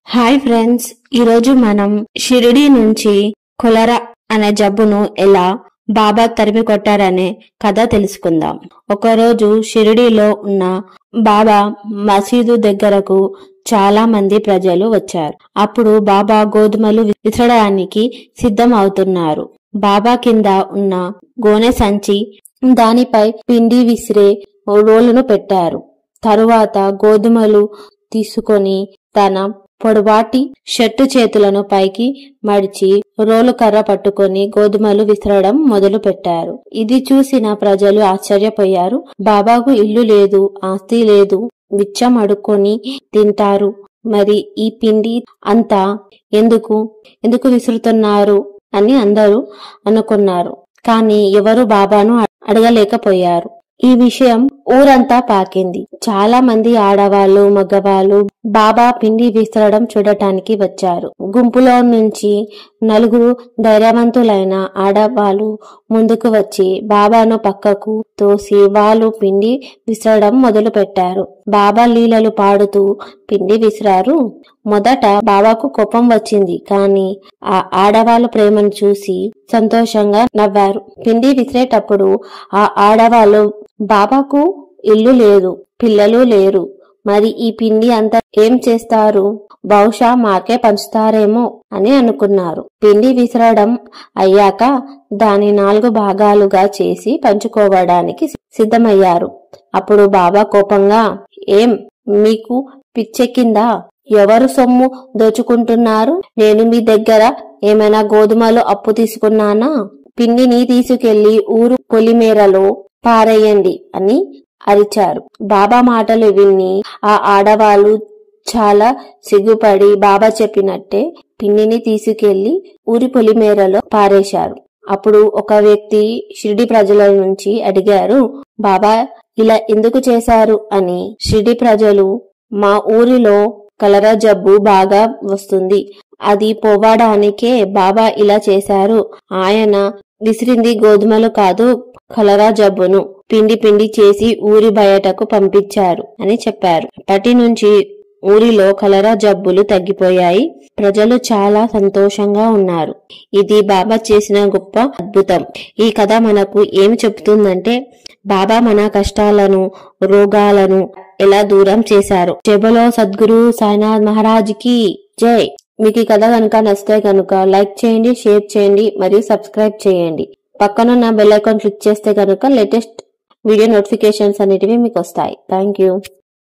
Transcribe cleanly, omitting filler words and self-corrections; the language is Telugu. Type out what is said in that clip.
హాయ్ ఫ్రెండ్స్, ఈరోజు మనం షిరిడి నుంచి కొలరా అనే జబ్బును ఎలా బాబా తరిమి కొట్టారనే కథ తెలుసుకుందాం. ఒకరోజు షిరిడిలో ఉన్న బాబా మసీదు దగ్గరకు చాలా మంది ప్రజలు వచ్చారు. అప్పుడు బాబా గోధుమలు విసరడానికి సిద్ధం అవుతున్నారు. బాబా కింద ఉన్న గోనె సంచి, దానిపై పిండి విసిరే రోలును పెట్టారు. తరువాత గోధుమలు తీసుకొని తన పొడవాటి షర్టు చేతులను పైకి మడిచి రోలు కర్ర పట్టుకొని గోధుమలు విసరడం మొదలు పెట్టారు. ఇది చూసిన ప్రజలు ఆశ్చర్యపోయారు. బాబాకు ఇల్లు లేదు, ఆస్తి లేదు, బిచ్చం అడుక్కొని తింటారు. మరి ఈ పిండి అంతా ఎందుకు విసురుతున్నారు అని అందరూ అనుకున్నారు. కానీ ఎవరు బాబాను అడగలేకపోయారు. ఈ విషయం ఊరంతా పాకింది. చాలా మంది ఆడవాళ్లు, మగవాళ్ళు బాబా పిండి విసరడం చూడటానికి వచ్చారు. గుంపులో నుంచి 4 ధైర్యవంతులైన ఆడవాళ్లు ముందుకు వచ్చి బాబాను పక్కకు తోసి వాళ్ళు పిండి విసరడం మొదలు పెట్టారు. బాబా లీలలు పాడుతూ పిండి విసిరారు. మొదట బాబాకు కోపం వచ్చింది, కానీ ఆ ఆడవాళ్ళ ప్రేమను చూసి సంతోషంగా నవ్వారు. పిండి విసిరేటప్పుడు ఆ ఆడవాళ్ళు, బాబాకు ఇల్లు లేదు, పిల్లలు లేరు, మరి ఈ పిండి అంతా ఏం చేస్తారు? బహుశా మాకే పంచుతారేమో అని అనుకున్నారు. పిండి విసరడం అయ్యాక దాని 4 భాగాలుగా చేసి పంచుకోవడానికి సిద్ధమయ్యారు. అప్పుడు బాబా కోపంగా, ఏం మీకు పిచ్చెక్కిందా? ఎవరు సొమ్ము దోచుకుంటున్నారు? నేను మీ దగ్గర ఏమైనా గోధుమలు అప్పు తీసుకున్నానా? పిండిని తీసుకెళ్లి ఊరు పొలిమేరలో పారేయండి అని అరిచారు. బాబా మాటలు విని ఆ ఆడవాళ్లు చాలా సిగ్గుపడి బాబా చెప్పినట్టే పిండిని తీసుకెళ్లి ఊరి పొలిమేరలో పారేశారు. అప్పుడు ఒక వ్యక్తి షిరిడి ప్రజల నుంచి అడిగారు, బాబా ఇలా ఎందుకు చేశారు అని. షిరిడి ప్రజలు, మా ఊరిలో కలరా జబ్బు బాగా వస్తుంది, అది పోవడానికే బాబా ఇలా చేశారు. ఆయన విసిరింది గోధుమలు కాదు, కలరా జబ్బును పిండి చేసి ఊరి బయటకు పంపించారు అని చెప్పారు. అప్పటి నుంచి ఊరిలో కలరా జబ్బులు తగ్గిపోయాయి. ప్రజలు చాలా సంతోషంగా ఉన్నారు. ఇది బాబా చేసిన గొప్ప అద్భుతం. ఈ కథ మనకు ఏమి చెబుతుందంటే, బాబా మన కష్టాలను, రోగాలను ఎలా దూరం చేశారు. జబలో సద్గురు సాయినాథ్ మహారాజ్ కి జై. మీకు ఈ కథ కనుక నచ్చితే కనుక లైక్ చేయండి, షేర్ చేయండి మరియు సబ్స్క్రైబ్ చేయండి. పక్కనున్న బెల్ ఐకాన్ క్లిక్ చేస్తే కనుక లేటెస్ట్ వీడియో నోటిఫికేషన్స్ అనేటివి మీకు వస్తాయి. Thank you.